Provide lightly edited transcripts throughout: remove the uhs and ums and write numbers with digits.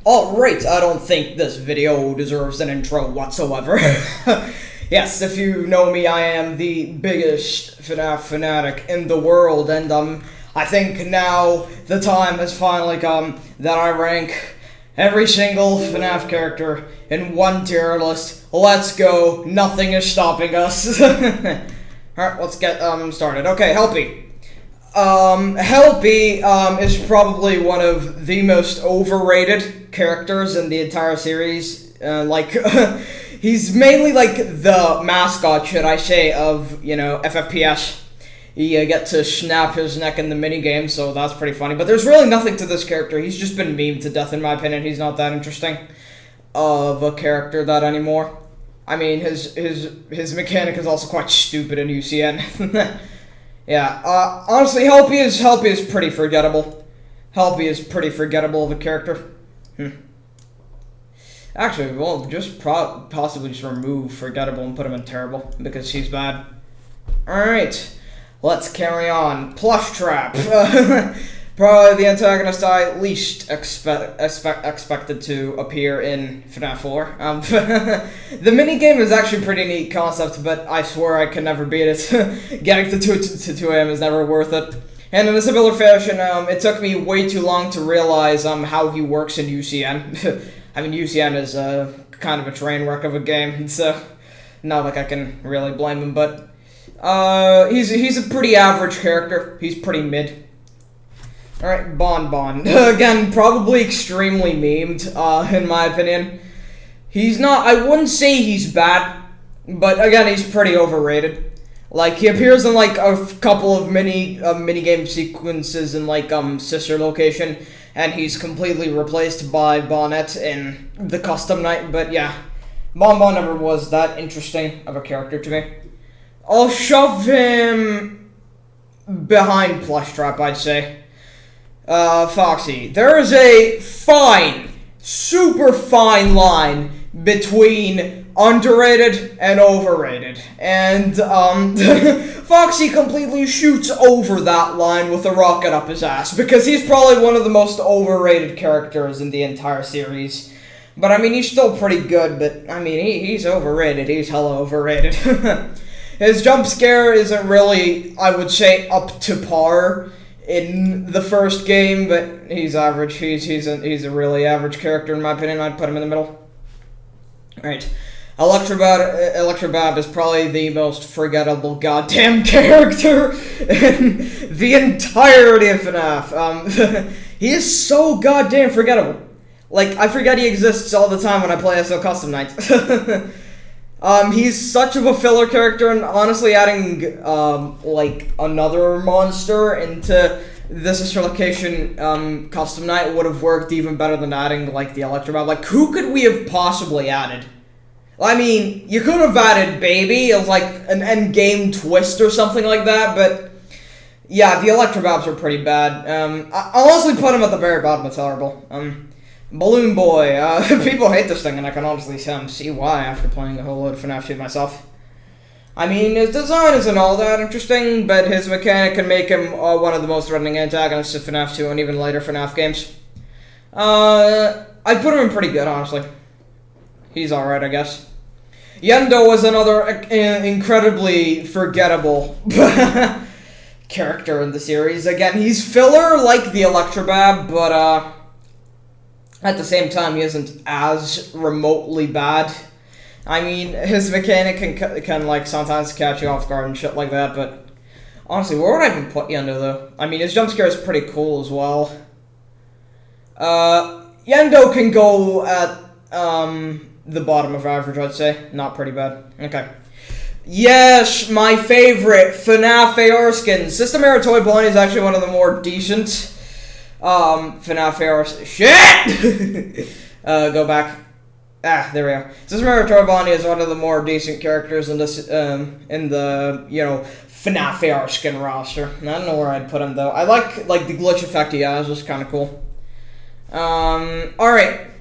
Alright, I don't think this video deserves an intro whatsoever. Yes, if you know me, I am the biggest FNaF fanatic in the world, and I think now the time has finally come that I rank every single FNaF character in one tier list. Let's go, nothing is stopping us. Alright, let's get started. Okay, Helpy. Helpy is probably one of the most overrated characters in the entire series. He's mainly like the mascot, should I say, of, you know, FFPS. You get to snap his neck in the minigame, so that's pretty funny. But there's really nothing to this character. He's just been memed to death, in my opinion. He's not that interesting of a character that anymore. I mean, his mechanic is also quite stupid in UCN. Yeah, honestly, Helpy is pretty forgettable. Helpy is pretty forgettable of a character. Actually, we'll just possibly just remove forgettable and put him in terrible, because he's bad. Alright, let's carry on. Plush Trap. Probably the antagonist I least expected to appear in FNaF 4. The minigame is actually a pretty neat concept, but I swear I can never beat it. Getting to 2 AM is never worth it. And in a similar fashion, it took me way too long to realize how he works in UCN. I mean, UCN is kind of a train wreck of a game, so not like I can really blame him, but he's a pretty average character. He's pretty mid. Alright, Bon. Again, probably extremely memed, in my opinion. He's not, I wouldn't say he's bad, but again, he's pretty overrated. Like, he appears in, like, a couple of minigame sequences in, like, Sister Location, and he's completely replaced by Bonnet in the Custom Night, but yeah. Bon never was that interesting of a character to me. I'll shove him behind Plush Trap, I'd say. Foxy. There is a super fine line between underrated and overrated. And, Foxy completely shoots over that line with a rocket up his ass, because he's probably one of the most overrated characters in the entire series. But, I mean, he's still pretty good, but, I mean, he's overrated. He's hella overrated. His jump scare isn't really, I would say, up to par in the first game, but he's average. He's a really average character in my opinion. I'd put him in the middle. Alright. Electrobab is probably the most forgettable goddamn character in the entirety of FNaF. He is so goddamn forgettable. Like, I forget he exists all the time when I play SO Custom Night. He's such of a filler character, and honestly adding, like, another monster into this Sister Location, Custom Night would have worked even better than adding, like, the Electrobab. Like, who could we have possibly added? I mean, you could have added Baby as, like, an endgame twist or something like that, but, yeah, the Electrobabs are pretty bad. I'll honestly put him at the very bottom of terrible. Balloon Boy. People hate this thing, and I can honestly see why after playing a whole load of FNaF 2 myself. I mean, his design isn't all that interesting, but his mechanic can make him one of the most threatening antagonists of FNaF 2 and even later FNaF games. I'd put him in pretty good, honestly. He's alright, I guess. Endo was another incredibly forgettable character in the series. Again, he's filler like the Electrobab, but at the same time, he isn't as remotely bad. I mean, his mechanic can like, sometimes catch you off guard and shit like that, but honestly, where would I even put Endo, though? I mean, his jump scare is pretty cool as well. Endo can go at, the bottom of average, I'd say. Not pretty bad. Okay. Yes, my favorite FNaF AR skin. System Era Toy Bonnie is actually one of the more decent FNaF AR... Shit! Go back. There we go. System Era Toy Bonnie is one of the more decent characters in this, in the, you know, FNaF AR skin roster. I don't know where I'd put him, though. I like the glitch effect he has. It's kind of cool. Alright.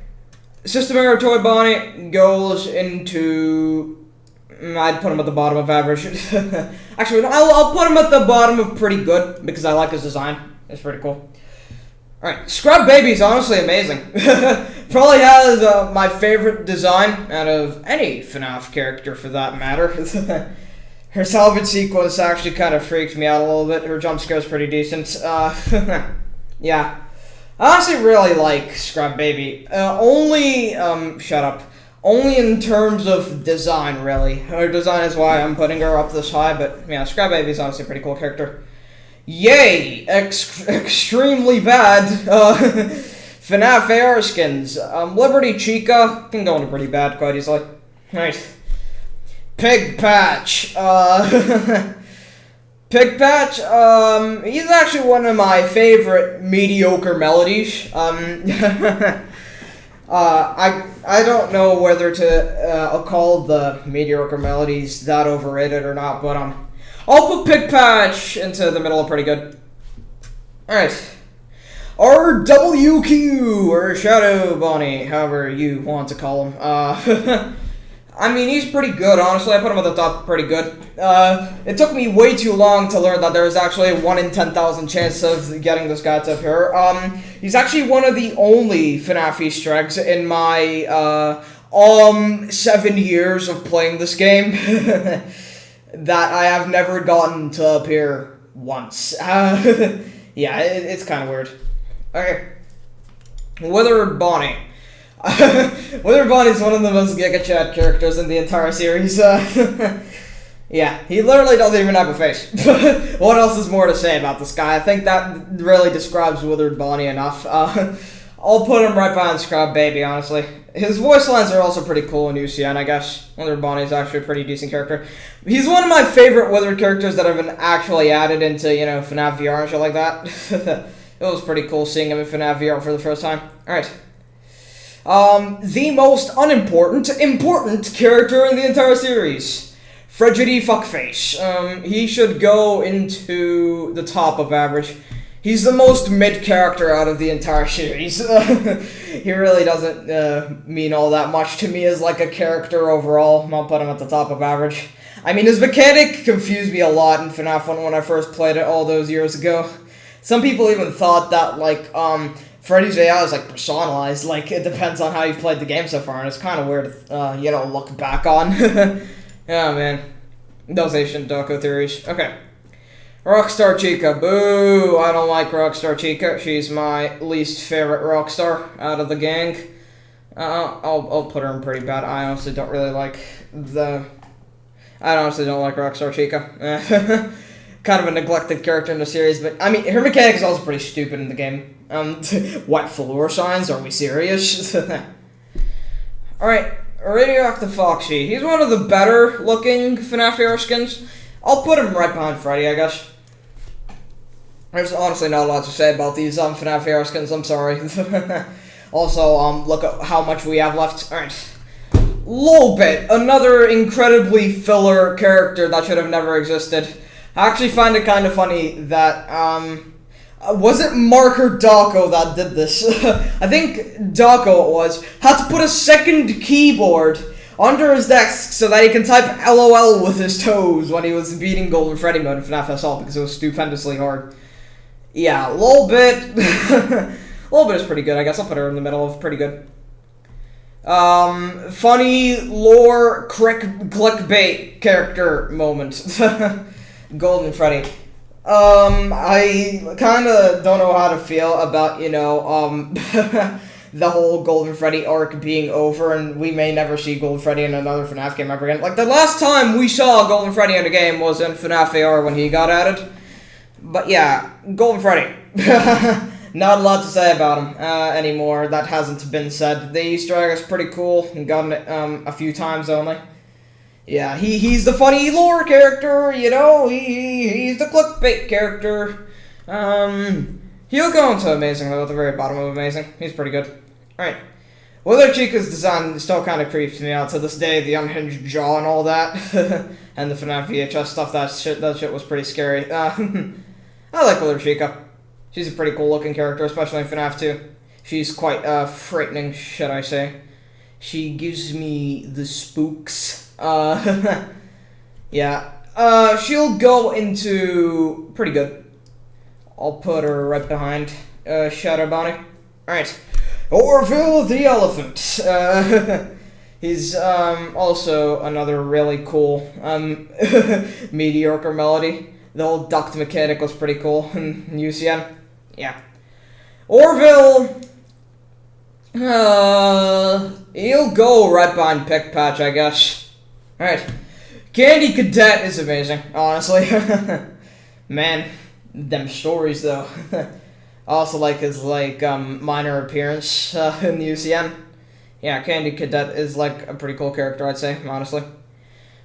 System Era Toy Bonnie goes into... I'd put him at the bottom of average. Actually, no, I'll put him at the bottom of pretty good, because I like his design. It's pretty cool. Alright, Scrub Baby's honestly amazing. Probably has my favorite design out of any FNaF character for that matter. Her salvage sequence actually kind of freaked me out a little bit. Her jump scare's pretty decent. Yeah. I honestly really like Scrub Baby. Shut up. Only in terms of design, really. Her design is why I'm putting her up this high, but yeah, Scrub Baby's honestly a pretty cool character. Yay! Extremely bad. FNaF AR skins. Liberty Chica can go into pretty bad quite easily. Nice. Pig Patch. Pig Patch, he's actually one of my favorite mediocre melodies. I don't know whether to call the mediocre melodies that overrated or not, but I'll put Pig Patch into the middle of pretty good. Alright. RWQ, or Shadow Bonnie, however you want to call him. I mean, he's pretty good, honestly. I put him at the top pretty good. It took me way too long to learn that there's actually a 1 in 10,000 chance of getting this guy to appear. He's actually one of the only FNaF Easter eggs in my 7 years of playing this game that I have never gotten to appear once. Yeah, it's kind of weird. Okay. Willard Bonnie. Willard Bonnie is one of the most Giga Chat characters in the entire series. Yeah, he literally doesn't even have a face. What else is more to say about this guy? I think that really describes Willard Bonnie enough. I'll put him right behind Scrub Baby, honestly. His voice lines are also pretty cool in UCN, I guess. Willard Bonnie is actually a pretty decent character. He's one of my favorite Willard characters that have been actually added into, you know, FNaF VR and shit like that. It was pretty cool seeing him in FNaF VR for the first time. Alright. The most important character in the entire series. Freddy Fuckface. He should go into the top of average. He's the most mid character out of the entire series. He really doesn't mean all that much to me as like a character overall. I'll put him at the top of average. I mean, his mechanic confused me a lot in FNaF 1 when I first played it all those years ago. Some people even thought that, like, Freddy's AI is, like, personalized. Like, it depends on how you've played the game so far, and it's kind of weird to, you know, look back on. Yeah, man. Those ancient Jaco theories. Okay. Rockstar Chica. Boo! I don't like Rockstar Chica. She's my least favorite Rockstar out of the gang. I'll put her in pretty bad. I honestly don't like Rockstar Chica. Kind of a neglected character in the series, but I mean, her mechanic is also pretty stupid in the game. What floor signs? Are we serious? Alright, Radioactive Foxy. He's one of the better looking FNaF AR skins. I'll put him right behind Freddy, I guess. There's honestly not a lot to say about these FNaF AR skins, I'm sorry. Also, look at how much we have left. Alright. Lolbit, another incredibly filler character that should have never existed. I actually find it kind of funny that, was it Mark or Jaco that did this? I think Jaco it was, had to put a second keyboard under his desk so that he can type LOL with his toes when he was beating Golden Freddy mode in FNaF SL because it was stupendously hard. Yeah, Lolbit. Lolbit is pretty good, I guess. I'll put her in the middle of pretty good. Funny lore clickbait character moment. Golden Freddy. I kind of don't know how to feel about, you know, the whole Golden Freddy arc being over, and we may never see Golden Freddy in another FNaF game ever again. Like, the last time we saw Golden Freddy in a game was in FNaF AR when he got added. But yeah, Golden Freddy. Not a lot to say about him anymore. That hasn't been said. The Easter egg is pretty cool. I've gotten it a few times only. Yeah, he's the funny lore character, you know, he's the clickbait character. He'll go into Amazing, though, at the very bottom of Amazing. He's pretty good. Alright. Willard Chica's design still kind of creeps me out to this day, the unhinged jaw and all that. And the FNaF VHS stuff, that shit was pretty scary. I like Willard Chica. She's a pretty cool looking character, especially in FNaF 2. She's quite frightening, should I say. She gives me the spooks. Yeah. She'll go into pretty good. I'll put her right behind Shadow Bonnie. Alright. Orville the Elephant. He's also another really cool mediocre melody. The whole duct mechanic was pretty cool in UCN. Yeah. Orville, he'll go right behind Pick Patch, I guess. Alright. Candy Cadet is amazing, honestly. Man, them stories though. I also like his minor appearance in the UCN. Yeah, Candy Cadet is like a pretty cool character, I'd say, honestly.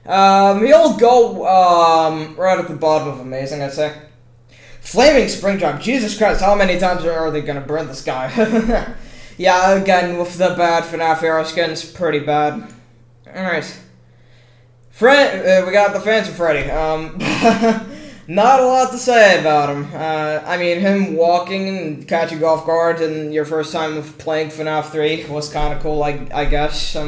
He'll go right at the bottom of amazing, I'd say. Flaming Springtrap, Jesus Christ, how many times are they gonna burn this guy? Yeah, again, with the bad FNaF era skins, pretty bad. Alright. Fred, we got the Fancy Freddy. Not a lot to say about him. I mean, him walking and catching off guard in your first time of playing FNaF 3 was kind of cool, I guess. I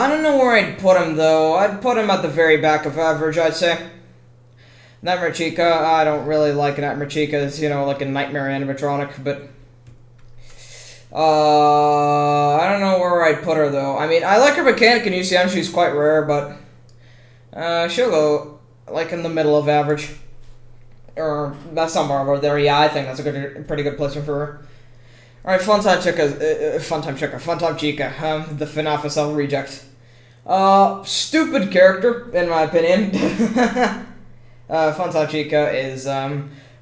don't know where I'd put him, though. I'd put him at the very back of average, I'd say. Nightmare Chica, I don't really like Nightmare Chica. It's, you know, like a nightmare animatronic, but... I don't know where I'd put her, though. I mean, I like her mechanic in UCM. She's quite rare, but... she'll go... like in the middle of average, or that's somewhere over there. Yeah, I think that's a pretty good placement for her. All right, Funtime Chica, the FNaF SL reject. Stupid character in my opinion. Funtime Chica is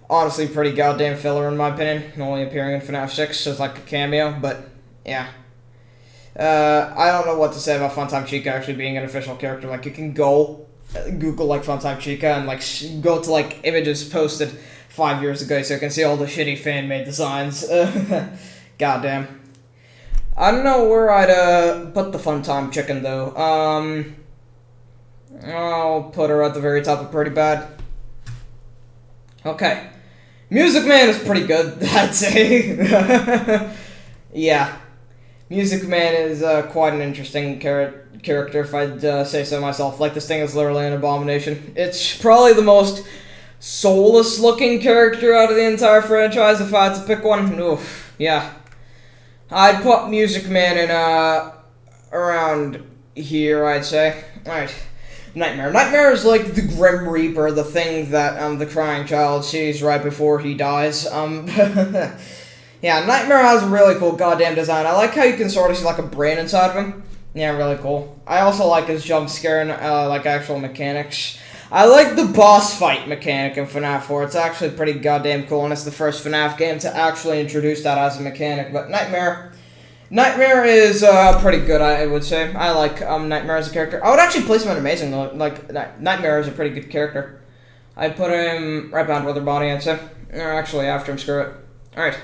honestly pretty goddamn filler in my opinion. Only appearing in FNaF 6 as like a cameo, but yeah. I don't know what to say about Funtime Chica actually being an official character. Like you can go Google like Funtime Chica and like go to like images posted 5 years ago so you can see all the shitty fan-made designs. Goddamn. I don't know where I'd put the Funtime Chicken though. I'll put her at the very top of pretty bad. Okay. Music Man is pretty good, I'd say. Yeah. Music Man is quite an interesting character, if I'd say so myself. Like, this thing is literally an abomination. It's probably the most soulless-looking character out of the entire franchise, if I had to pick one. Oof, yeah. I'd put Music Man in, around here, I'd say. Alright. Nightmare. Nightmare is like the Grim Reaper, the thing that, the crying child sees right before he dies. Yeah, Nightmare has a really cool goddamn design. I like how you can sort of see like a brain inside of him. Yeah, really cool. I also like his jump scare and like actual mechanics. I like the boss fight mechanic in FNaF 4. It's actually pretty goddamn cool, and it's the first FNaF game to actually introduce that as a mechanic. But Nightmare is pretty good, I would say. I like Nightmare as a character. I would actually place him at amazing though. Like Nightmare is a pretty good character. I'd put him right behind Boulder Bonnie, I'd say. Or actually after him, screw it. Alright.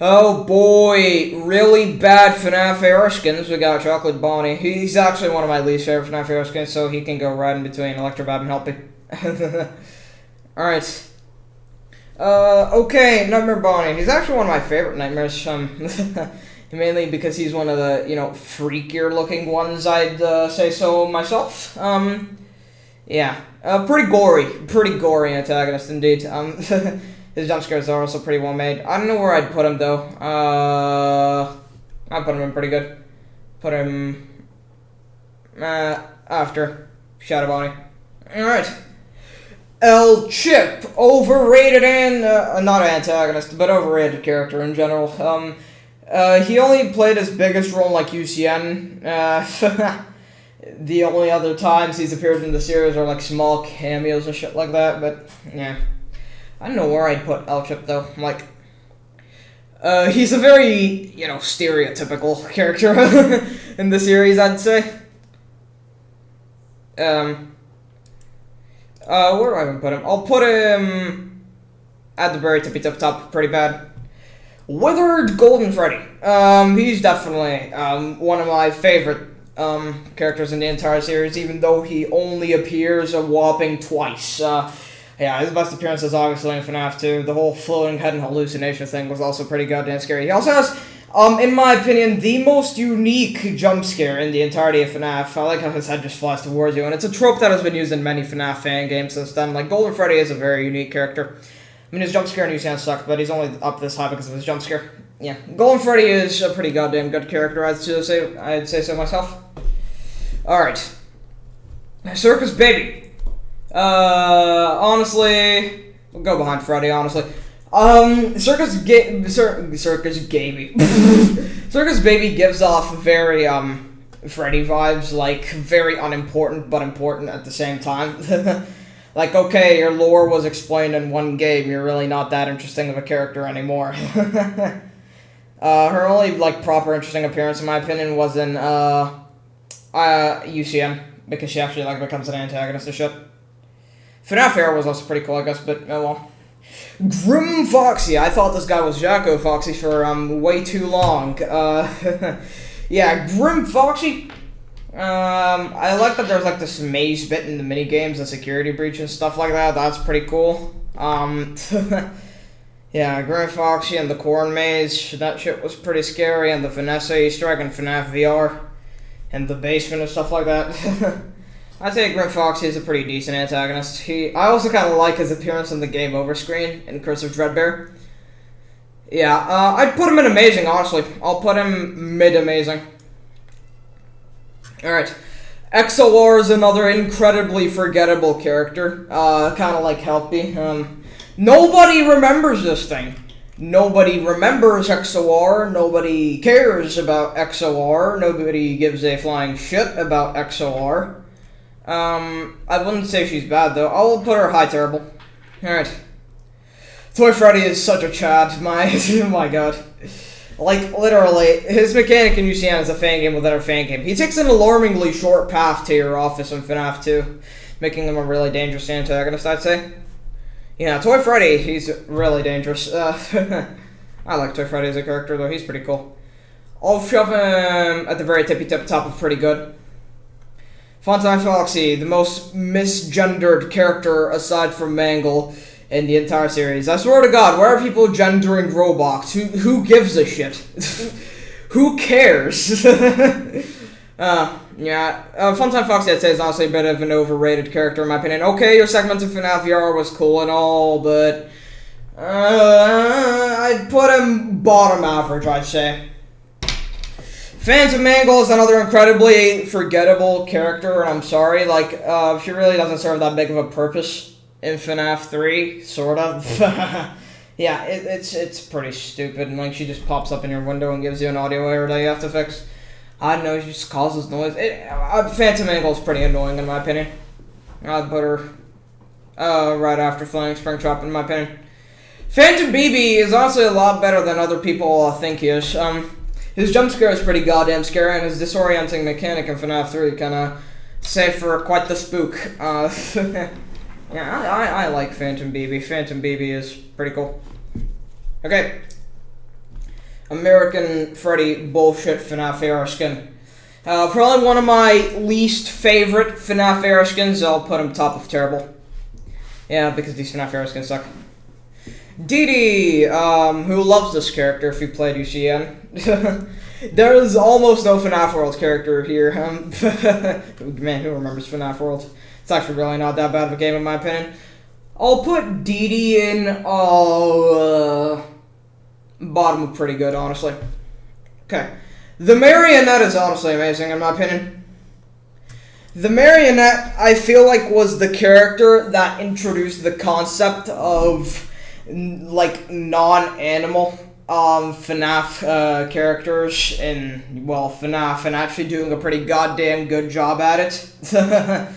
Oh boy, really bad FNaF era skins. We got Chocolate Bonnie. He's actually one of my least favorite FNaF era skins, so he can go right in between Electrobab and Helpy. Alright. Okay, Nightmare Bonnie. He's actually one of my favorite nightmares. Mainly because he's one of the, you know, freakier looking ones, I'd say so myself. Yeah. Pretty gory antagonist indeed. His jump scares are also pretty well made. I don't know where I'd put him though. I'd put him in pretty good. Put him after Shadow Bonnie. Alright. El Chip, overrated and not antagonist, but overrated character in general. He only played his biggest role in like UCN. The only other times he's appeared in the series are like small cameos and shit like that, but yeah. I don't know where I'd put El Chip though. Like, he's a very, you know, stereotypical character in the series, I'd say. Where do I even put him? I'll put him at the very top, pretty bad. Withered Golden Freddy. He's definitely one of my favorite characters in the entire series, even though he only appears a whopping twice. Yeah, his best appearance is obviously in FNaF 2. The whole floating head and hallucination thing was also pretty goddamn scary. He also has, in my opinion, the most unique jump scare in the entirety of FNaF. I like how his head just flies towards you, and it's a trope that has been used in many FNaF fan games since then. Like, Golden Freddy is a very unique character. mean, his jump scare in UCN sucked, but he's only up this high because of his jump scare. Yeah, Golden Freddy is a pretty goddamn good character, I'd say so myself. Alright. Circus Baby. Honestly, we'll go behind Freddy, honestly. Circus Baby. Circus Baby gives off very, Freddy vibes, like, very unimportant, but important at the same time. Like, okay, your lore was explained in one game, you're really not that interesting of a character anymore. Her only, like, proper interesting appearance, in my opinion, was in, UCM, because she actually, like, becomes an antagonist and shit. FNaF era was also pretty cool, I guess, but, oh well. Grim Foxy. I thought this guy was Jaco Foxy for, way too long. Yeah, Grim Foxy. I like that there's, like, this maze bit in the minigames and security breach and stuff like that. That's pretty cool. Yeah, Grim Foxy and the corn maze. That shit was pretty scary. And the Vanessa Easter egg and FNaF VR. And the basement and stuff like that. I'd say Grim Foxy is a pretty decent antagonist. I also kind of like his appearance on the Game Over screen in Curse of Dreadbear. Yeah, I'd put him in Amazing, honestly. I'll put him mid-Amazing. Alright. XOR is another incredibly forgettable character. Kind of like Helpy. Nobody remembers this thing. Nobody remembers XOR. Nobody cares about XOR. Nobody gives a flying shit about XOR. I wouldn't say she's bad, though. I'll put her high terrible. Alright. Toy Freddy is such a chad. Oh my god. Like, literally, his mechanic in UCN is a fan game within a fan game. He takes an alarmingly short path to your office in FNaF 2, making him a really dangerous antagonist, I'd say. Yeah, Toy Freddy, he's really dangerous. I like Toy Freddy as a character, though. He's pretty cool. I'll shove him at the very tippy-tip top of pretty good. Untitled Foxy, the most misgendered character aside from Mangle in the entire series. I swear to God, why are people gendering Roblox? Who gives a shit? Who cares? Yeah, Untitled Foxy, I'd say, is honestly a bit of an overrated character in my opinion. Okay, your segment of FNaF VR was cool and all, but I'd put him bottom average, I'd say. Phantom Mangle is another incredibly forgettable character, and I'm sorry, like, she really doesn't serve that big of a purpose in FNaF 3, sort of. Yeah, it's pretty stupid, and, like, she just pops up in your window and gives you an audio error that you have to fix. I don't know, she just causes noise. Phantom Mangle is pretty annoying, in my opinion. I'd put her right after Flying Springtrap, in my opinion. Phantom BB is honestly a lot better than other people think he is. His jump scare is pretty goddamn scary, and his disorienting mechanic in FNaF 3 kinda save for quite the spook. Yeah, I like Phantom BB. Phantom BB is pretty cool. Okay. American Freddy bullshit FNaF AR skin. Probably one of my least favorite FNaF AR skins. I'll put him top of terrible. Yeah, because these FNaF AR skins suck. Dee, who loves this character if you played UCN. There is almost no FNaF World character here. Man, who remembers FNaF World? It's actually really not that bad of a game in my opinion. I'll put Dee in bottom of pretty good, honestly. Okay. The Marionette is honestly amazing in my opinion. The Marionette, I feel like, was the character that introduced the concept of like non-animal FNaF characters in, well, FNaF, and actually doing a pretty goddamn good job at it.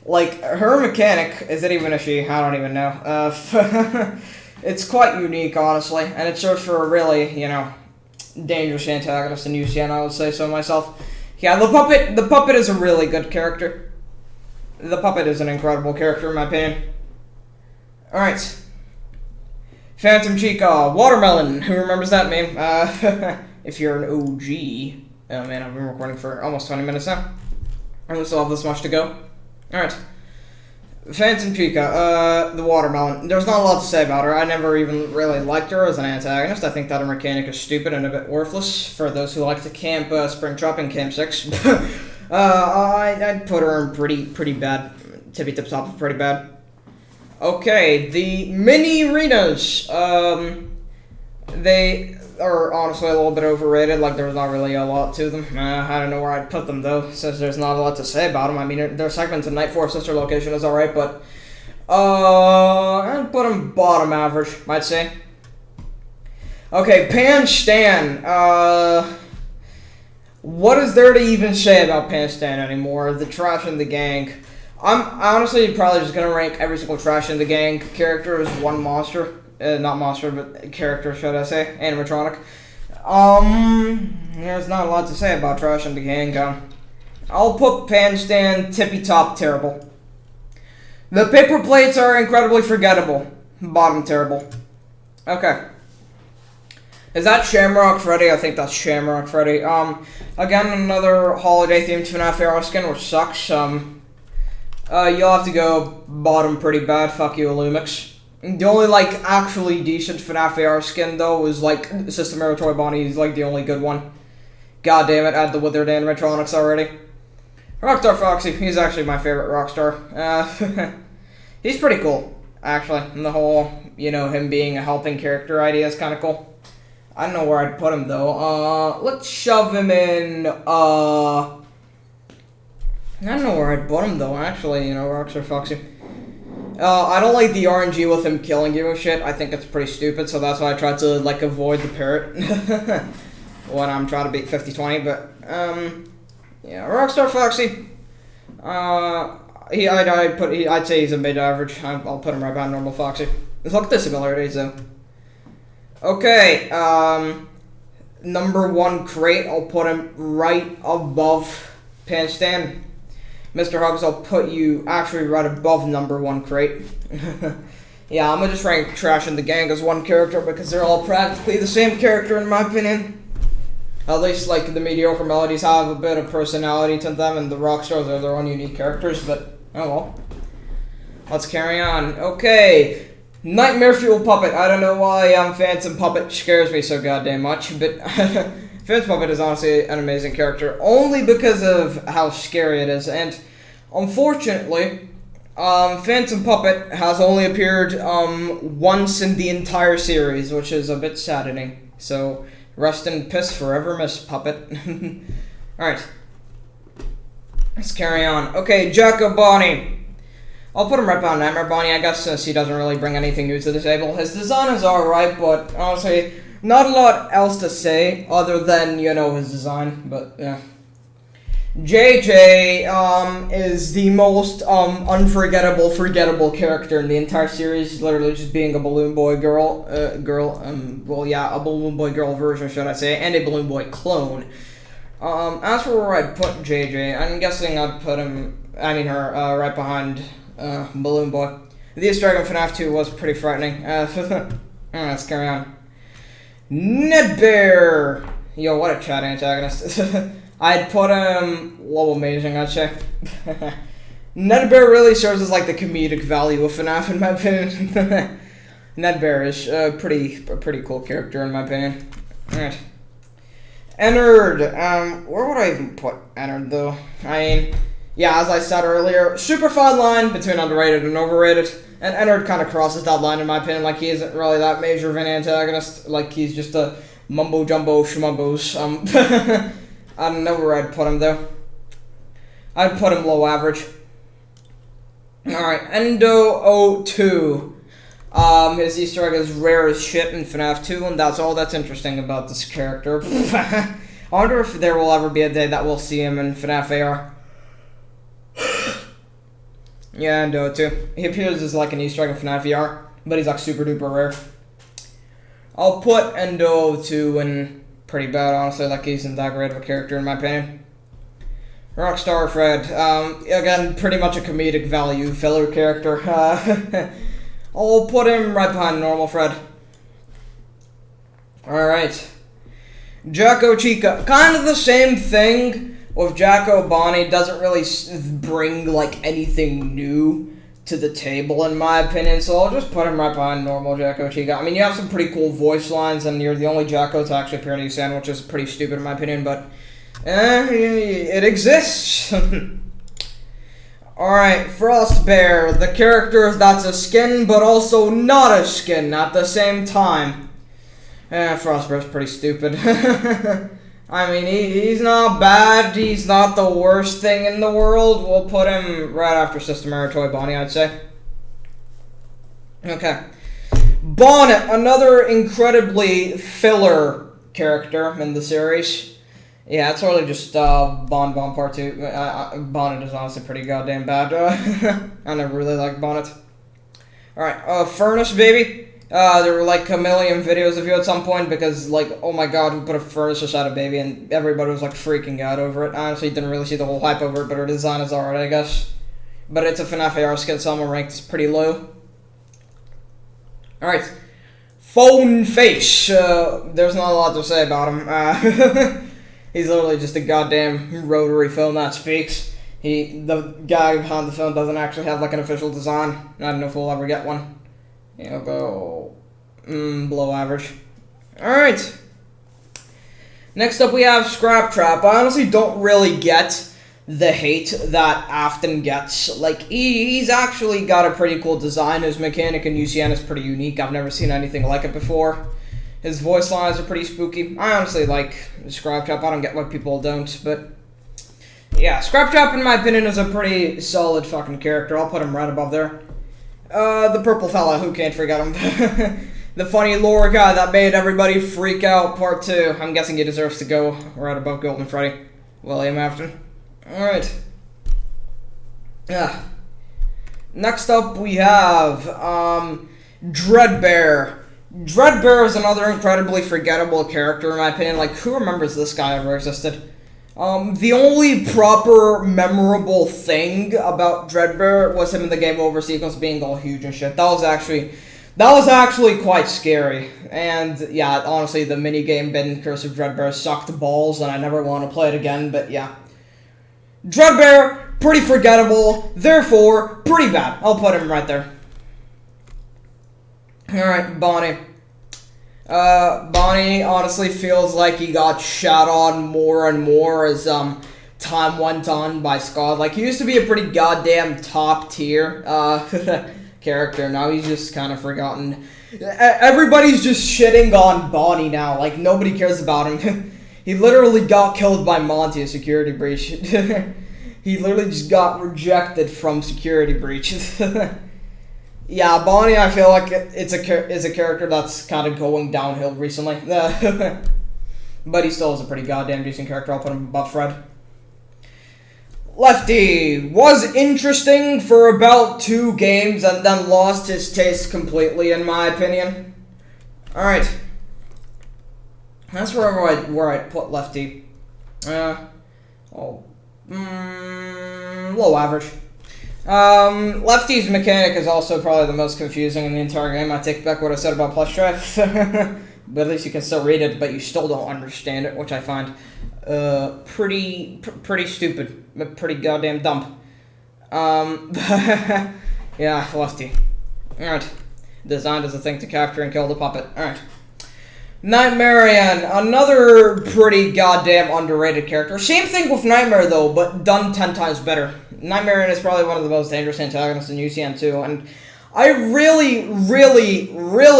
Like, her mechanic, is it even a she? I don't even know. It's quite unique, honestly, and it serves for a really, you know, dangerous antagonist in UCN, I would say so myself. Yeah, the puppet is a really good character. The puppet is an incredible character, in my opinion. Alright. Phantom Chica, Watermelon. Who remembers that meme? If you're an OG. Oh man, I've been recording for almost 20 minutes now. And we still have this much to go. Alright. Phantom Chica, the Watermelon. There's not a lot to say about her. I never even really liked her as an antagonist. I think that her mechanic is stupid and a bit worthless for those who like to camp Springtrap in Camp 6. I'd put her in pretty bad. Tippy tip top of pretty bad. Okay, the mini arenas. They are honestly a little bit overrated. Like, there's not really a lot to them. I don't know where I'd put them, though, since there's not a lot to say about them. I mean, their segment in Night Force sister location is alright, but I'd put them bottom average, I'd say. Okay, Pan Stan. What is there to even say about Pan Stan anymore? The trash in the gang. I'm honestly probably just gonna rank every single trash in the gang character as one monster. Not monster, but character, should I say. Animatronic. There's not a lot to say about trash in the gang. I'll put Pan Stan tippy top terrible. The paper plates are incredibly forgettable. Bottom terrible. Okay. Is that Shamrock Freddy? I think that's Shamrock Freddy. Again, another holiday-themed FNaF AR skin, which sucks. You'll have to go bottom pretty bad. Fuck you, Illumix. The only, like, actually decent FNaF AR skin, though, was, like, System Arrow Toy Bonnie. He's, like, the only good one. God damn it, add the withered animatronics already. Rockstar Foxy. He's actually my favorite Rockstar. He's pretty cool, actually. And the whole, you know, him being a helping character idea is kind of cool. I don't know where I'd put him, though. Let's shove him in, I don't know where I'd put him, though, actually, you know, Rockstar Foxy. I don't like the RNG with him killing you and shit. I think it's pretty stupid, so that's why I tried to, like, avoid the parrot when I'm trying to beat 50-20, but, yeah, Rockstar Foxy. I'd say he's a mid-average. I'll put him right behind normal Foxy. Look at the similarities, though. Okay, number 1 crate, I'll put him right above Pan Stan. Mr. Hugs, I'll put you actually right above number 1 crate. Yeah, I'm gonna just rank trash in the gang as one character because they're all practically the same character in my opinion. At least, like, the mediocre melodies have a bit of personality to them and the Rockstars are their own unique characters, but oh well. Let's carry on. Okay. Nightmare Fuel Puppet. I don't know why Phantom Puppet scares me so goddamn much, but Phantom Puppet is honestly an amazing character, only because of how scary it is, and unfortunately, Phantom Puppet has only appeared once in the entire series, which is a bit saddening, so rest in piss forever, Miss Puppet. Alright. Let's carry on. Okay, Jaco Bonnie. I'll put him right behind Nightmare Bonnie, I guess, since he doesn't really bring anything new to the table. His design is alright, but honestly, not a lot else to say other than, you know, his design, but yeah. JJ is the most unforgettable, forgettable character in the entire series, literally just being a Balloon Boy girl, well, yeah, a Balloon Boy girl version, should I say, and a Balloon Boy clone. As for where I'd put JJ, I'm guessing I'd put him, her, right behind Balloon Boy. The Easter egg in FNaF 2 was pretty frightening. Let's carry on. Nedbear! Yo, what a chat antagonist. I'd put him low amazing, I'd say. Nedbear really serves as, like, the comedic value of FNaF, in my opinion. Nedbear is a pretty cool character, in my opinion. Alright. Ennard. Where would I even put Ennard, though? I mean, yeah, as I said earlier, super fine line between underrated and overrated. And Ennard kind of crosses that line, in my opinion. Like, he isn't really that major of an antagonist. Like, he's just a mumbo-jumbo schmumbos. I don't know where I'd put him, though. I'd put him low average. Alright, Endo 02. His Easter egg is rare as shit in FNaF 2, and that's all that's interesting about this character. I wonder if there will ever be a day that we'll see him in FNaF AR. Yeah, Endo 2. He appears as like an Easter egg in FNaF AR, but he's like super duper rare. I'll put Endo 2 in pretty bad, honestly, like he's not that great of a character in my opinion. Rockstar Fred, again, pretty much a comedic value filler character. I'll put him right behind normal Fred. Alright. Jaco Chica, kind of the same thing with Jaco Bonnie, doesn't really bring, like, anything new to the table, in my opinion, so I'll just put him right behind normal Jaco Chica. I mean, you have some pretty cool voice lines, and you're the only Jaco to actually appear in these sandwich, which is pretty stupid in my opinion, but it exists. Alright, Frost Bear, the character that's a skin, but also not a skin at the same time. Frost Bear's pretty stupid. I mean, he's not bad, he's not the worst thing in the world. We'll put him right after Sister Mary Toy Bonnie, I'd say. Okay. Bonnet, another incredibly filler character in the series. Yeah, it's really just Bon Part 2. Bonnet is honestly pretty goddamn bad. I never really liked Bonnet. Alright, Furnace Baby. There were like a million videos of you at some point because, like, oh my god, we put a furnace inside a baby and everybody was like freaking out over it. I honestly didn't really see the whole hype over it, but her design is alright, I guess. But it's a FNaF AR skin, so I'm ranked pretty low. Alright. Phone Face. There's not a lot to say about him. He's literally just a goddamn rotary phone that speaks. The guy behind the phone doesn't actually have like an official design. I don't know if we'll ever get one. He'll go below average. Alright. Next up we have Scrap Trap. I honestly don't really get the hate that Afton gets. Like, he's actually got a pretty cool design. His mechanic in UCN is pretty unique. I've never seen anything like it before. His voice lines are pretty spooky. I honestly like Scrap Trap. I don't get why people don't, but yeah, Scrap Trap in my opinion is a pretty solid fucking character. I'll put him right above there. The purple fella, who can't forget him? The funny lore guy that made everybody freak out, part 2. I'm guessing he deserves to go right above Golden Freddy. William Afton. Alright. Yeah. Next up we have Dreadbear. Dreadbear is another incredibly forgettable character in my opinion. Like, who remembers this guy ever existed? The only proper memorable thing about Dreadbear was him in the game over sequence being all huge and shit. That was actually quite scary. And yeah, honestly, the minigame bit Curse of Dreadbear sucked balls, and I never want to play it again. But yeah, Dreadbear, pretty forgettable. Therefore, pretty bad. I'll put him right there. Alright, Bonnie. Bonnie honestly feels like he got shat on more and more as time went on by Scott. Like, he used to be a pretty goddamn top tier character. Now he's just kind of forgotten. Everybody's just shitting on Bonnie now. Like, nobody cares about him. He literally got killed by Monty, a security breach. He literally just got rejected from security breach. Yeah, Bonnie, I feel like is a character that's kind of going downhill recently. But he still is a pretty goddamn decent character. I'll put him above Fred. Lefty was interesting for about 2 games and then lost his taste completely, in my opinion. Alright. That's where I put Lefty. Low average. Lefty's mechanic is also probably the most confusing in the entire game. I take back what I said about Plush Trap. But at least you can still read it, but you still don't understand it, which I find pretty stupid, but pretty goddamn dumb. Yeah, Lefty. Alright. Designed as a thing to capture and kill the puppet. Alright. Nightmarian, another pretty goddamn underrated character. Same thing with Nightmare though, but done 10 times better. Nightmarian is probably one of the most dangerous antagonists in UCN too, and I really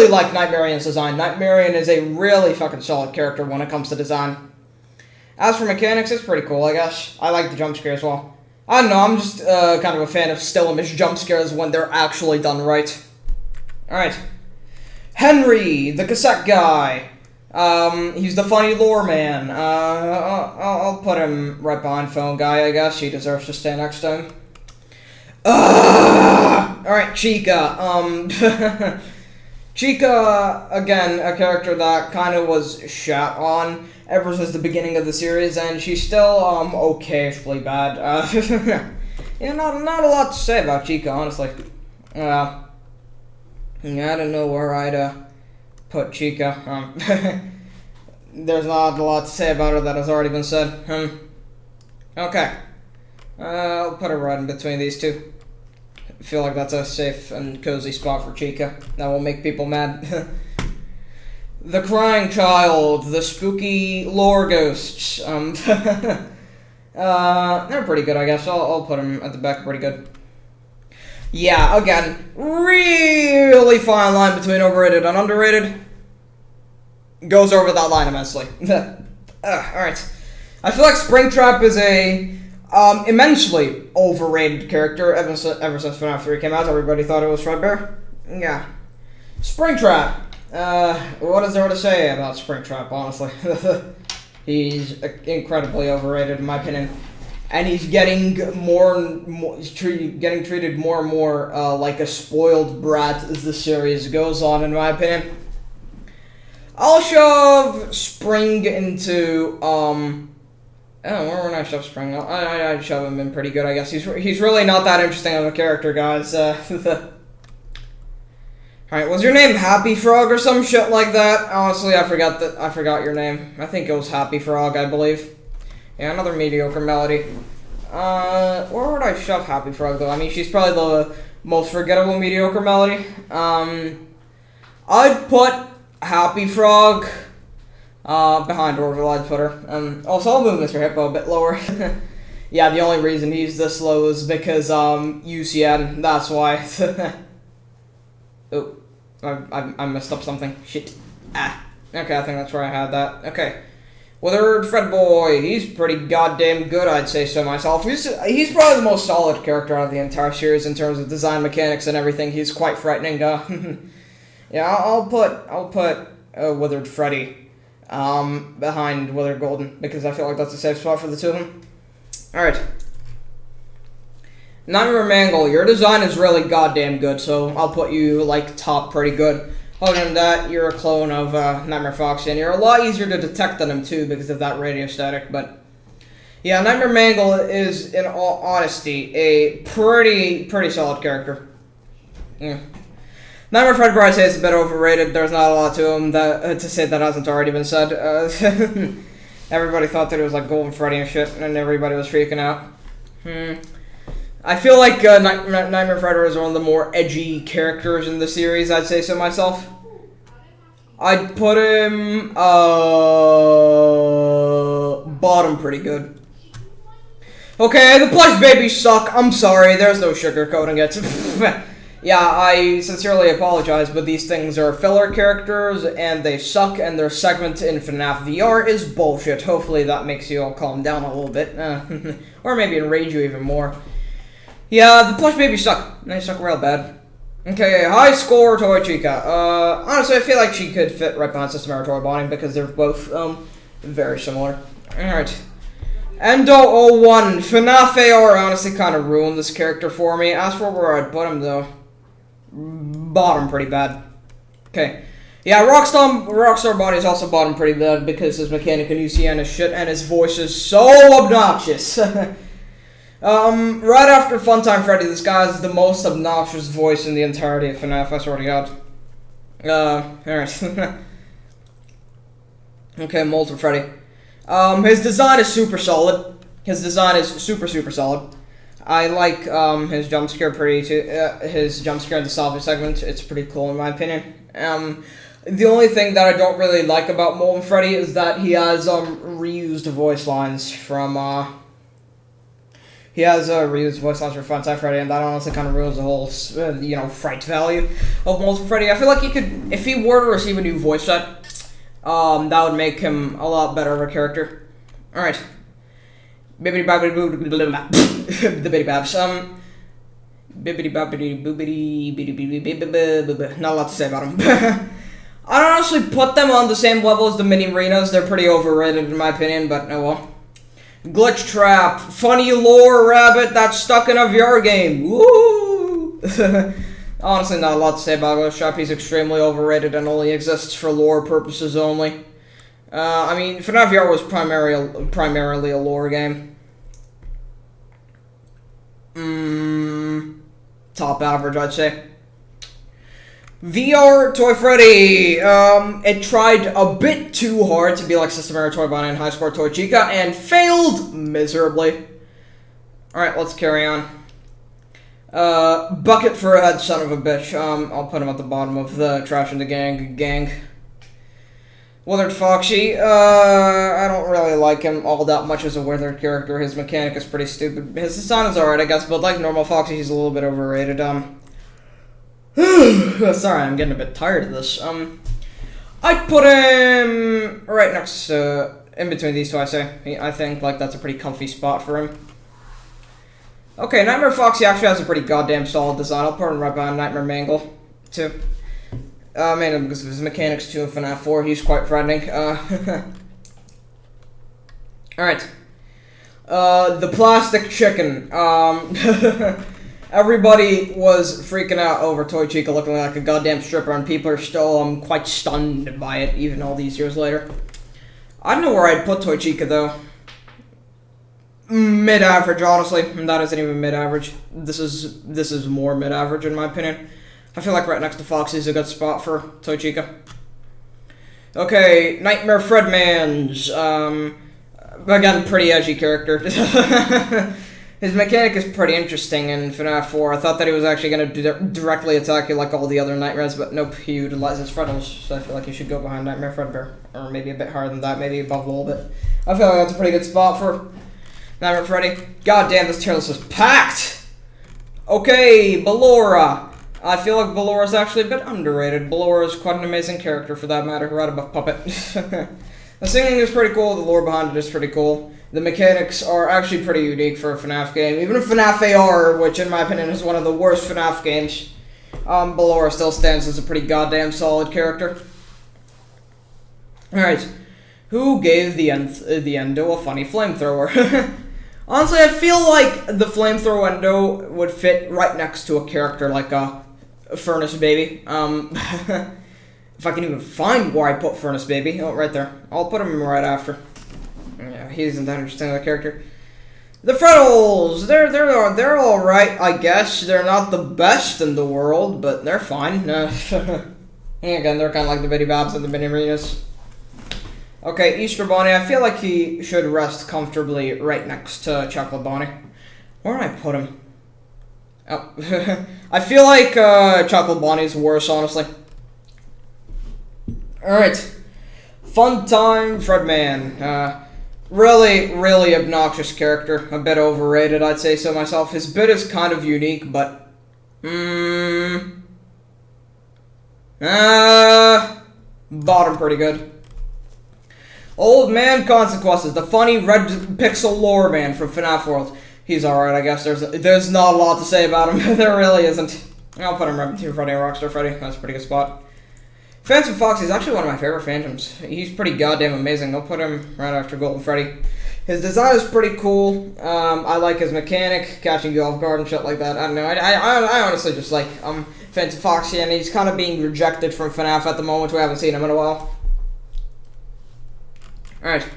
like Nightmarian's design. Nightmarian is a really fucking solid character when it comes to design. As for mechanics, it's pretty cool, I guess. I like the jump scare as well. I don't know, I'm just kind of a fan of still image jump scares when they're actually done right. Alright. Henry, the cassette guy. He's the funny lore man. I'll put him right behind phone guy, I guess. He deserves to stay next to him. Alright, Chica. Chica, again, a character that kind of was shat on ever since the beginning of the series, and she's still, okayishly bad. Yeah, not a lot to say about Chica, honestly. Yeah, I don't know where I'd put Chica. There's not a lot to say about her that has already been said. Okay. I'll put her right in between these two. I feel like that's a safe and cozy spot for Chica. That will make people mad. The Crying Child, the spooky lore ghosts. They're pretty good, I guess. I'll put them at the back pretty good. Yeah, again, really fine line between overrated and underrated. Goes over that line immensely. Alright. I feel like Springtrap is a immensely overrated character ever since FNaF 3 came out. Everybody thought it was Fredbear. Yeah. Springtrap. What is there to say about Springtrap, honestly? He's incredibly overrated, in my opinion. And he's getting getting treated more and more like a spoiled brat as the series goes on, in my opinion. I'll shove Spring into, where would I shove Spring? I'd shove him in pretty good, I guess. He's really not that interesting of a character, guys. Alright, was your name Happy Frog or some shit like that? Honestly, I forgot your name. I think it was Happy Frog, I believe. Yeah, another mediocre melody. Where would I shove Happy Frog, though? I mean, she's probably the most forgettable mediocre melody. I'd put Happy Frog behind Orville. I'd put her. Also, I'll move Mr. Hippo a bit lower. Yeah, the only reason he's this low is because UCN. That's why. Oh, I messed up something. Shit. Okay, I think that's where I had that. Okay. Willard Fred boy, he's pretty goddamn good, I'd say so myself. He's probably the most solid character out of the entire series in terms of design mechanics and everything. He's quite frightening. Yeah, I'll put Willard Freddy behind Willard Golden because I feel like that's a safe spot for the two of them. All right. Nightmarian Mangle, your design is really goddamn good, so I'll put you, like, top pretty good. Other than that, you're a clone of Nightmare Foxy, and you're a lot easier to detect than him, too, because of that radio static, but... Yeah, Nightmare Mangle is, in all honesty, a pretty solid character. Yeah. Nightmare Fred, I'd say, is a bit overrated. There's not a lot to him to say that hasn't already been said. Everybody thought that it was, like, Golden Freddy and shit, and everybody was freaking out. I feel like Nightmare Freddy is one of the more edgy characters in the series, I'd say so myself. I'd put him, bottom pretty good. Okay, the plush babies suck. I'm sorry, there's no sugarcoating it. Yeah, I sincerely apologize, but these things are filler characters, and they suck, and their segment in FNaF VR is bullshit. Hopefully that makes you all calm down a little bit. Or maybe enrage you even more. Yeah, the plush babies suck. They suck real bad. Okay, high score Toy Chica. Honestly, I feel like she could fit right behind System Error Toy Bonnie because they're both, very similar. Alright. Endo 01. FNaF AR honestly kind of ruined this character for me. As for where I'd put him, though. Bottom pretty bad. Okay. Yeah, Rockstar Bonnie is also bottom pretty bad because his mechanic in UCN is shit and his voice is so obnoxious. Right after Funtime Freddy, this guy has the most obnoxious voice in the entirety of FNaF, I swear to God. Alright. Okay, Molten Freddy. His design is super solid. His design is super solid. I like, his jump scare his jump scare in the salvage segment. It's pretty cool in my opinion. The only thing that I don't really like about Molten Freddy is that he has, reused voice lines from, He has reused voice lines for Funtime Freddy, and that honestly kind of ruins the whole, fright value of Molten Freddy. I feel like he could, if he were to receive a new voice set, that would make him a lot better of a character. Alright. Bibbidi bobbidi boobidi the bitty babs. Bibbidi bobbidi boobidi bidi. Not a lot to say about him. I'd honestly put them on the same level as the mini arenas. They're pretty overrated in my opinion, but oh well. Glitch Trap, funny lore rabbit that's stuck in a VR game. Woo! Honestly, not a lot to say about Glitch Trap. He's extremely overrated and only exists for lore purposes only. I mean, FNaF VR was primarily a lore game. Top average, I'd say. VR Toy Freddy. It tried a bit too hard to be like System Error Toy Bonnie and High Score Toy Chica and failed miserably. Alright, let's carry on. Bucket for a head, son of a bitch. I'll put him at the bottom of the Trash in the Gang. Willard Foxy. I don't really like him all that much as a Willard character. His mechanic is pretty stupid. His design is alright, I guess, but like normal Foxy, he's a little bit overrated. Sorry, I'm getting a bit tired of this. I'd put him right next, in between these two, I say. I think, like, that's a pretty comfy spot for him. Okay, Nightmare Foxy actually has a pretty goddamn solid design. I'll put him right behind Nightmare Mangle, too. Mainly because of his mechanics, too, in FNaF 4. He's quite threatening. Alright. The Plastic Chicken. Everybody was freaking out over Toy Chica looking like a goddamn stripper, and people are still quite stunned by it, even all these years later. I don't know where I'd put Toy Chica, though. Mid-average, honestly. That isn't even mid-average. This is more mid-average, in my opinion. I feel like right next to Foxy is a good spot for Toy Chica. Okay, Nightmare Fredman's, again, pretty edgy character. His mechanic is pretty interesting in FNaF 4. I thought that he was actually going to directly attack you like all the other Nightmares, but nope, he utilizes Freddles, so I feel like he should go behind Nightmare Fredbear. Or maybe a bit higher than that, maybe above a little bit. I feel like that's a pretty good spot for Nightmare Freddy. God damn, this tier list is packed! Okay, Ballora. I feel like Ballora is actually a bit underrated. Ballora is quite an amazing character for that matter, right above Puppet. The singing is pretty cool, the lore behind it is pretty cool. The mechanics are actually pretty unique for a FNaF game. Even if FNaF AR, which in my opinion is one of the worst FNaF games, Ballora still stands as a pretty goddamn solid character. Alright, who gave the Endo a funny flamethrower? Honestly, I feel like the flamethrower Endo would fit right next to a character like a Furnace Baby. If I can even find where I put Furnace Baby. Oh, right there. I'll put him right after. Yeah, he isn't that interesting of a character. The Freddles! They're alright, I guess. They're not the best in the world, but they're fine. Again, they're kind of like the Bitty Babs and the Mini Marinas. Okay, Easter Bonnie. I feel like he should rest comfortably right next to Chocolate Bonnie. Where did I put him? Oh. I feel like Chocolate Bonnie's worse, honestly. Alright. Funtime Fredman. Really, really obnoxious character. A bit overrated, I'd say so myself. His bit is kind of unique, but... bottom pretty good. Old Man Consequences, the funny red pixel lore man from FNaF World. He's alright, I guess. There's not a lot to say about him. There really isn't. I'll put him right between Freddy and Rockstar Freddy. That's a pretty good spot. Phantom Foxy is actually one of my favorite Phantoms. He's pretty goddamn amazing. I'll put him right after Golden Freddy. His design is pretty cool. I like his mechanic, catching you off guard and shit like that. I don't know. I honestly just like Phantom Foxy, and he's kind of being rejected from FNaF at the moment. We haven't seen him in a while. Alright.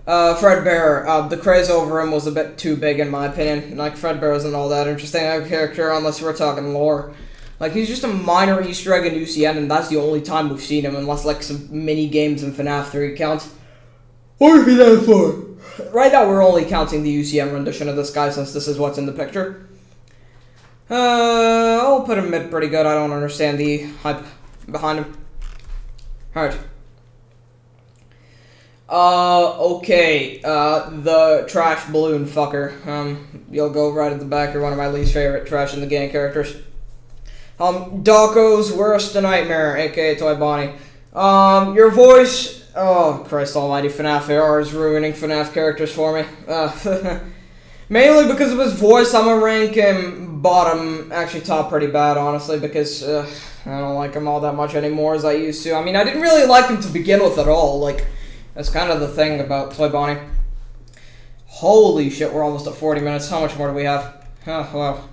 Fredbear. The craze over him was a bit too big in my opinion. Like, Fredbear isn't all that interesting of a character unless we're talking lore. Like, he's just a minor Easter egg in UCN, and that's the only time we've seen him, unless, like, some mini-games in FNaF 3 count. Or FNaF 4! Right now, we're only counting the UCN rendition of this guy, since this is what's in the picture. I'll put him mid pretty good. I don't understand the hype behind him. Alright. Okay, the trash balloon fucker. You'll go right at the back. You're one of my least favorite trash in the game characters. Dawko's Worst Nightmare, aka Toy Bonnie. Your voice... Oh, Christ almighty, FNaF AR is ruining FNaF characters for me. Mainly because of his voice, I'm gonna rank him bottom, actually top pretty bad, honestly, because, I don't like him all that much anymore as I used to. I mean, I didn't really like him to begin with at all, like, that's kind of the thing about Toy Bonnie. Holy shit, we're almost at 40 minutes. How much more do we have? Oh, wow.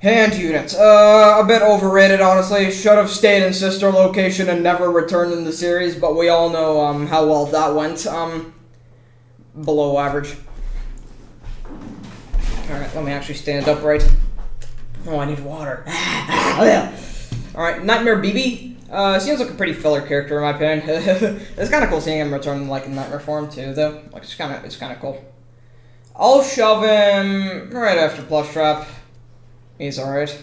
Hand units. A bit overrated, honestly. Should have stayed in sister location and never returned in the series, but we all know how well that went. Below average. Alright, let me actually stand upright. Oh, I need water. Alright, Nightmare BB. Seems like a pretty filler character in my opinion. It's kind of cool seeing him return like in Nightmare form too, though. Like, it's kind of cool. I'll shove him right after Plush Trap. He's alright.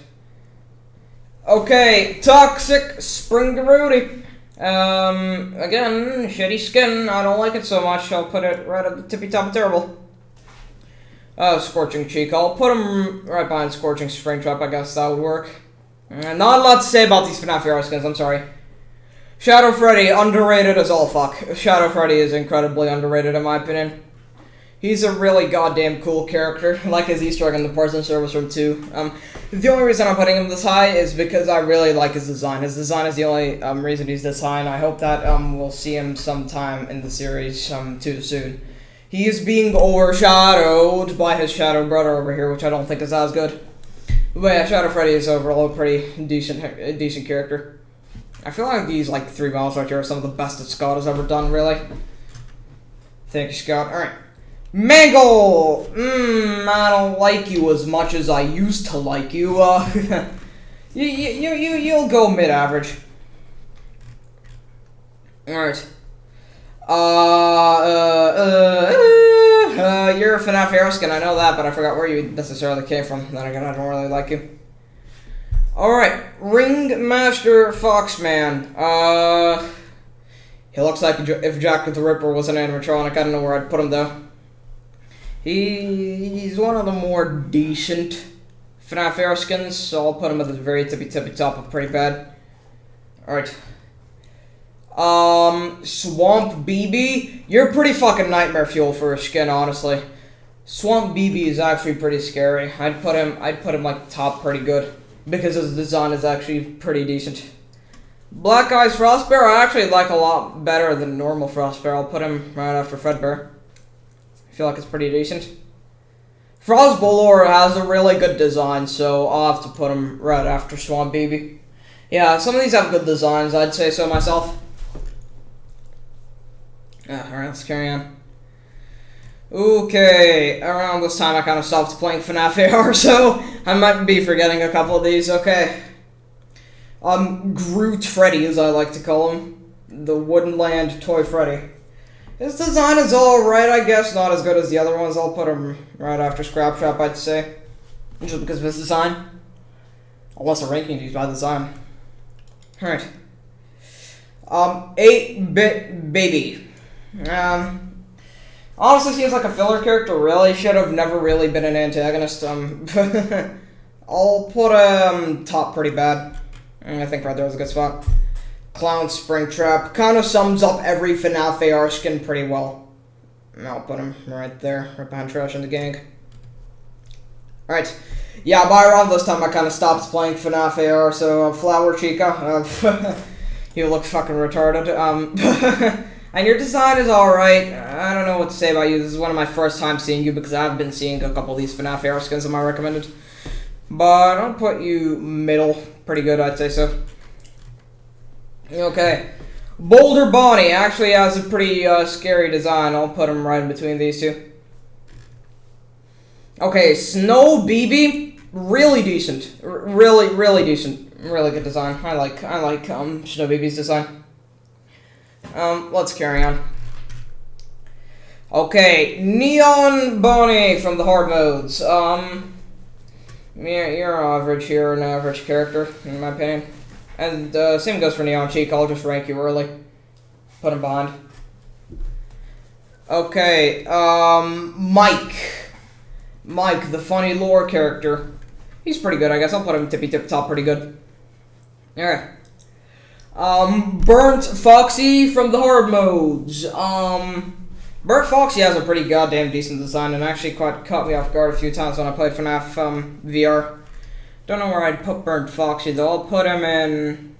Okay, Toxic Springarooty. Again, shitty skin. I don't like it so much. I'll put it right at the tippy top of terrible. Scorching Chica. I'll put him right behind Scorching Springtrap. I guess that would work. Not a lot to say about these FNaF hero skins. I'm sorry. Shadow Freddy, underrated as all fuck. Shadow Freddy is incredibly underrated in my opinion. He's a really goddamn cool character, like his Easter egg in the Parts and Service Room 2. The only reason I'm putting him this high is because I really like his design. His design is the only reason he's this high, and I hope that we'll see him sometime in the series too soon. He is being overshadowed by his shadow brother over here, which I don't think is as good. But yeah, Shadow Freddy is overall a pretty decent character. I feel like these 3 models right here are some of the best that Scott has ever done, really. Thank you, Scott. Alright. Mangle! I don't like you as much as I used to like you. You'll go mid-average. Alright. You're a FNaF hero skin, I know that, but I forgot where you necessarily came from. Then again, I don't really like you. Alright, Ringmaster Foxman. He looks like if Jack the Ripper was an animatronic. I don't know where I'd put him, though. He's one of the more decent FNaF hero skins, so I'll put him at the very tippy top of pretty bad. Alright. Swamp BB? You're pretty fucking nightmare fuel for a skin, honestly. Swamp BB is actually pretty scary. I'd put him top pretty good, because his design is actually pretty decent. Black Eyes Frostbear I actually like a lot better than normal Frostbear. I'll put him right after Fredbear. I feel like it's pretty decent. Frost Ballora has a really good design, so I'll have to put him right after Swamp BB. Yeah, some of these have good designs, I'd say so myself. Alright, let's carry on. Okay, around this time I kind of stopped playing FNaF AR, so I might be forgetting a couple of these. Okay. Groot Freddy, as I like to call him. The Woodenland Toy Freddy. His design is alright, I guess. Not as good as the other ones. I'll put him right after Springtrap, I'd say. Just because of his design. Unless the ranking is by design. Alright. 8-Bit Baby. Honestly, seems like a filler character. Really should have never really been an antagonist. I'll put top pretty bad. I think right there was a good spot. Clown Springtrap kind of sums up every FNaF AR skin pretty well. I'll put him right there, right behind Trash and the Gang. Alright. Yeah, by around this time I kind of stopped playing FNaF AR, so Flower Chica. You look fucking retarded. And your design is alright. I don't know what to say about you. This is one of my first times seeing you because I've been seeing a couple of these FNaF AR skins in my recommended. But I'll put you middle. Pretty good, I'd say so. Okay. Boulder Bonnie actually has a pretty scary design. I'll put him right in between these two. Okay, Snow BB, really decent. Really decent. Really good design. I like Snow BB's design. Let's carry on. Okay, Neon Bonnie from the hard modes. You're average here, an average character, in my opinion. And same goes for Neon Chica. I'll just rank you early. Put him behind. Okay, Mike. Mike, the funny lore character. He's pretty good, I guess. I'll put him tippy tip top pretty good. Alright. Burt Foxy from the hard modes. Burt Foxy has a pretty goddamn decent design and actually quite caught me off guard a few times when I played FNaF VR. Don't know where I'd put Burt Foxy though. I'll put him in.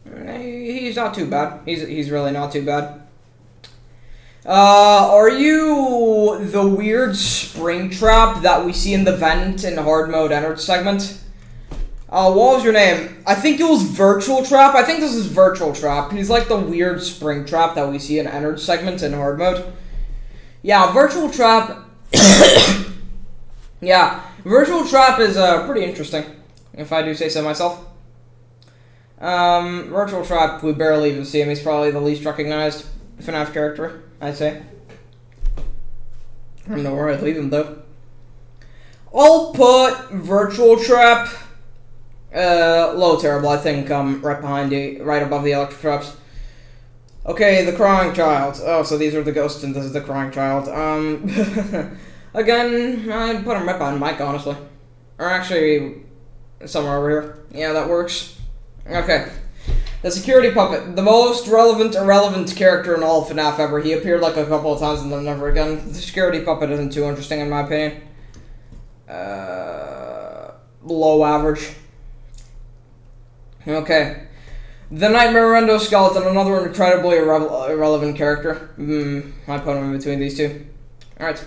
He's not too bad. He's really not too bad. Are you the weird Springtrap that we see in the vent in hard mode Ennard segment? What was your name? I think it was Virtual Trap. I think this is Virtual Trap. He's like the weird Springtrap that we see in Ennard segment in hard mode. Yeah, Virtual Trap. Yeah, Virtual Trap is pretty interesting, if I do say so myself. Virtual Trap, we barely even see him. He's probably the least recognized FNaF character, I'd say. I don't know where I'd leave him, though. I'll put Virtual Trap low terrible, I think, right above the Electric Traps. Okay, the crying child. Oh, so these are the ghosts and this is the crying child. Again, I'd put him right behind Mike, honestly. Or actually, somewhere over here. Yeah, that works. Okay. The security puppet. The most irrelevant character in all of FNaF ever. He appeared like a couple of times and then never again. The security puppet isn't too interesting in my opinion. Low average. Okay. The Nightmarian Endo skeleton, another incredibly irrelevant character. I put him in between these two. Alright.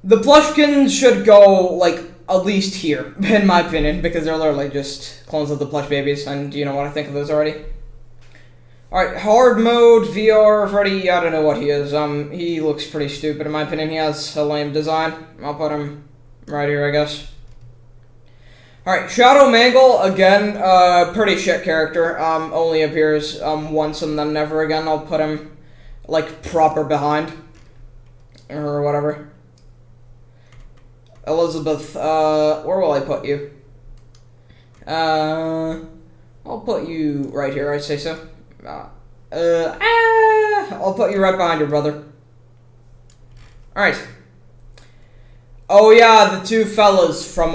The plushkins should go, like, at least here, in my opinion, because they're literally just clones of the plush babies, and you know what I think of those already. Alright, hard mode, VR, Freddy, I don't know what he is. He looks pretty stupid in my opinion. He has a lame design. I'll put him right here, I guess. Alright, Shadow Mangle, again, pretty shit character. Only appears, once and then never again. I'll put him, like, proper behind. Or whatever. Elizabeth, where will I put you? I'll put you right here, I'd say so. I'll put you right behind your brother. Alright. Oh yeah, the two fellas from,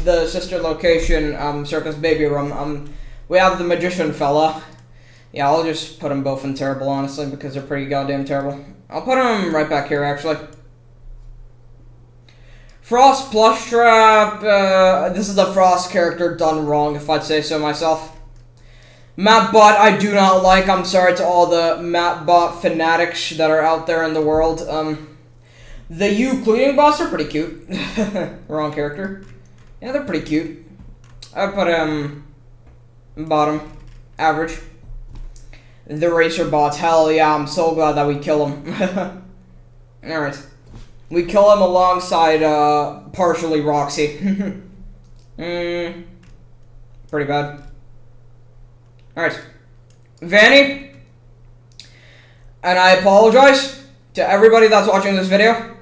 the sister location, Circus Baby Room. We have the magician fella. Yeah, I'll just put them both in terrible, honestly, because they're pretty goddamn terrible. I'll put them right back here, actually. Frost Plush Trap. This is a Frost character done wrong, if I'd say so myself. Mapbot, I do not like. I'm sorry to all the Mapbot fanatics that are out there in the world. The Euclidean bots are pretty cute. Wrong character. Yeah, they're pretty cute. I put bottom, average. The racer bots, hell yeah, I'm so glad that we kill them. Alright. We kill him alongside, partially Roxy. Pretty bad. Alright. Vanny. And I apologize to everybody that's watching this video.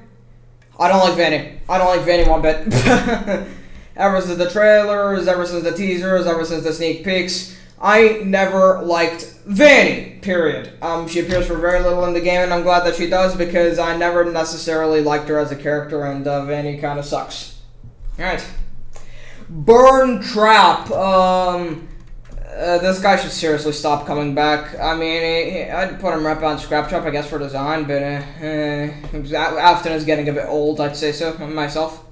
I don't like Vanny. I don't like Vanny one bit. Ever since the trailers, ever since the teasers, ever since the sneak peeks, I never liked Vanny, period. She appears for very little in the game, and I'm glad that she does, because I never necessarily liked her as a character, and Vanny kind of sucks. Alright. Burn Trap. This guy should seriously stop coming back. I mean, I'd put him right on Scrap Trap, I guess, for design, but Afton is getting a bit old, I'd say so, myself.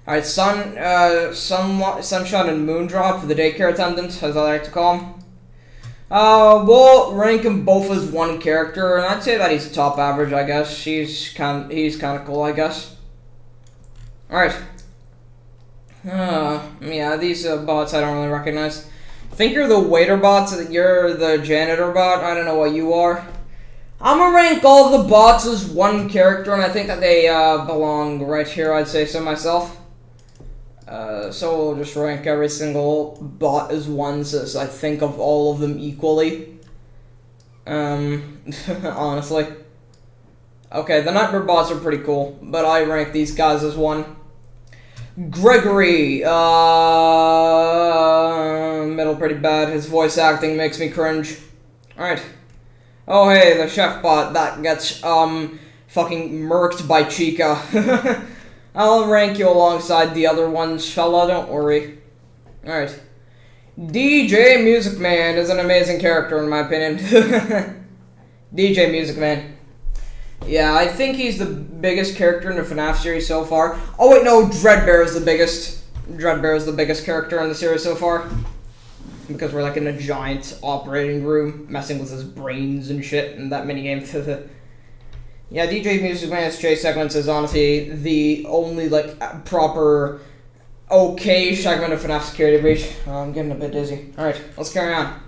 Alright, Sunshine and Moondrop for the daycare attendant, as I like to call him. We'll rank them both as one character, and I'd say that he's top average, I guess. He's kind of cool, I guess. Alright. Yeah, these bots I don't really recognize. I think you're the waiter bots, you're the janitor bot, I don't know what you are. I'm gonna rank all of the bots as one character, and I think that they belong right here, I'd say so myself. So we'll just rank every single bot as one, since I think of all of them equally. Honestly. Okay, the Nightmare bots are pretty cool, but I rank these guys as one. Gregory, middle pretty bad. His voice acting makes me cringe. Alright. Oh hey, the chef bot that gets, fucking murked by Chica. I'll rank you alongside the other ones, fella, don't worry. Alright. DJ Music Man is an amazing character in my opinion. DJ Music Man. Yeah, I think he's the biggest character in the FNaF series so far. Oh wait, no, Dreadbear is the biggest. Dreadbear is the biggest character in the series so far. Because we're like in a giant operating room, messing with his brains and shit, and that minigame. Yeah, DJ Music Man's chase segments is honestly the only, like, proper okay segment of FNAF Security Breach. I'm getting a bit dizzy. Alright, let's carry on.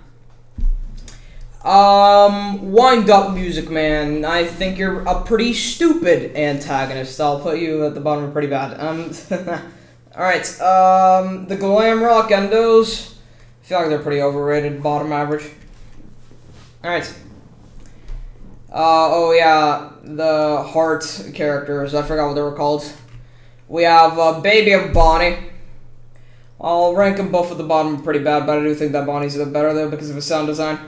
Wind Up Music Man. I think you're a pretty stupid antagonist. I'll put you at the bottom pretty bad. Alright, the Glam Rock Endos. I feel like they're pretty overrated, bottom average. Alright. Oh yeah, the heart characters, I forgot what they were called. We have Baby Bonnie. I'll rank them both at the bottom pretty bad, but I do think that Bonnie's a bit better though because of his sound design.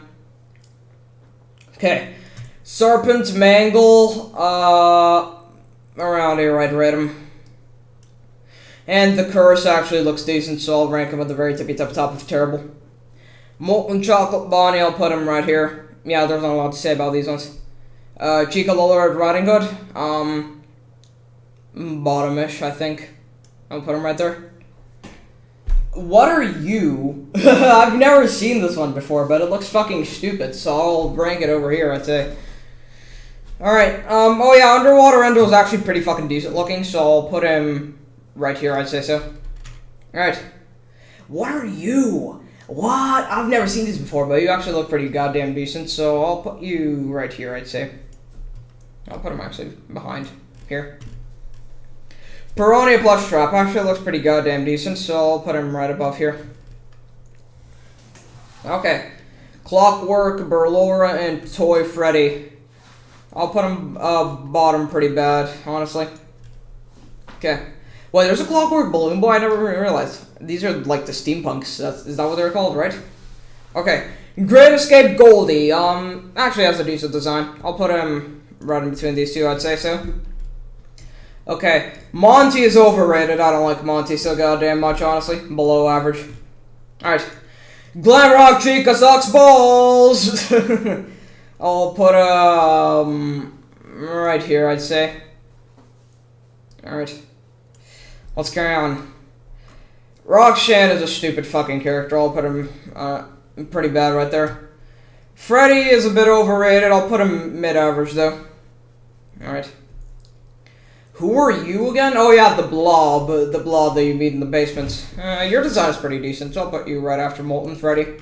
Okay. Serpent Mangle, around here, I'd rate him. And the Curse actually looks decent, so I'll rank him at the very top of terrible. Molten Bonnie, I'll put him right here. Yeah, there's not a lot to say about these ones. Chica Lord Riding Hood, bottom-ish, I think. I'll put him right there. What are you? I've never seen this one before, but it looks fucking stupid, so I'll rank it over here, I'd say. Alright, oh yeah, Underwater Endo is actually pretty fucking decent looking, so I'll put him right here, I'd say so. Alright. What are you? What? I've never seen these before, but you actually look pretty goddamn decent, so I'll put you right here, I'd say. I'll put him actually behind here. Plush Trap actually looks pretty goddamn decent, so I'll put him right above here. Okay. Clockwork, Ballora, and Toy Freddy. I'll put him bottom pretty bad, honestly. Okay. Wait, there's a Clockwork Balloon Boy? I never realized. These are like the steampunks. Is that what they're called, right? Okay. Great Escape Goldie. Actually has a decent design. I'll put him right in between these two, I'd say so. Okay. Monty is overrated. I don't like Monty so goddamn much, honestly. Below average. Alright. Rock Chica sucks balls! I'll put, right here, I'd say. Alright. Let's carry on. Roxanne is a stupid fucking character. I'll put him, pretty bad right there. Freddy is a bit overrated. I'll put him mid-average, though. Alright. Who are you again? Oh, yeah, the blob. The blob that you meet in the basement. Your design is pretty decent, so I'll put you right after Molten Freddy.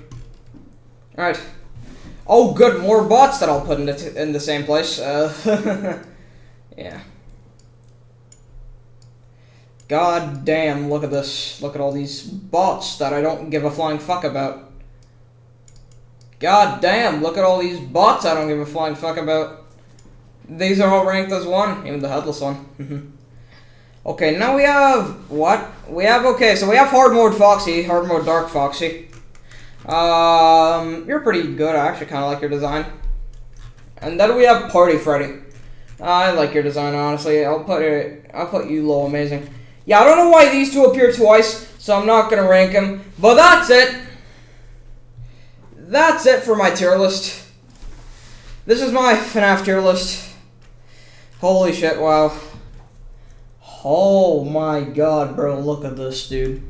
Alright. Oh, good, more bots that I'll put in the same place. Yeah. God damn, look at this. Look at all these bots that I don't give a flying fuck about. God damn, look at all these bots I don't give a flying fuck about. These are all ranked as 1, even the headless one. Okay, now we have, what? Okay, so we have Hard Mode Foxy, Hard Mode Dark Foxy. You're pretty good, I actually kind of like your design. And then we have Party Freddy. I like your design, honestly. I'll put you low amazing. Yeah, I don't know why these two appear twice, so I'm not gonna rank them. But that's it. That's it for my tier list. This is my FNaF tier list. Holy shit, wow. Oh my god, bro, look at this, dude.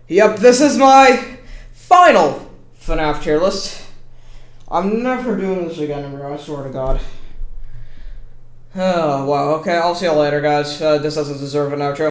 Yep, this is my final FNaF tier list. I'm never doing this again, bro, I swear to god. Oh, wow, okay, I'll see you later, guys. This doesn't deserve an outro.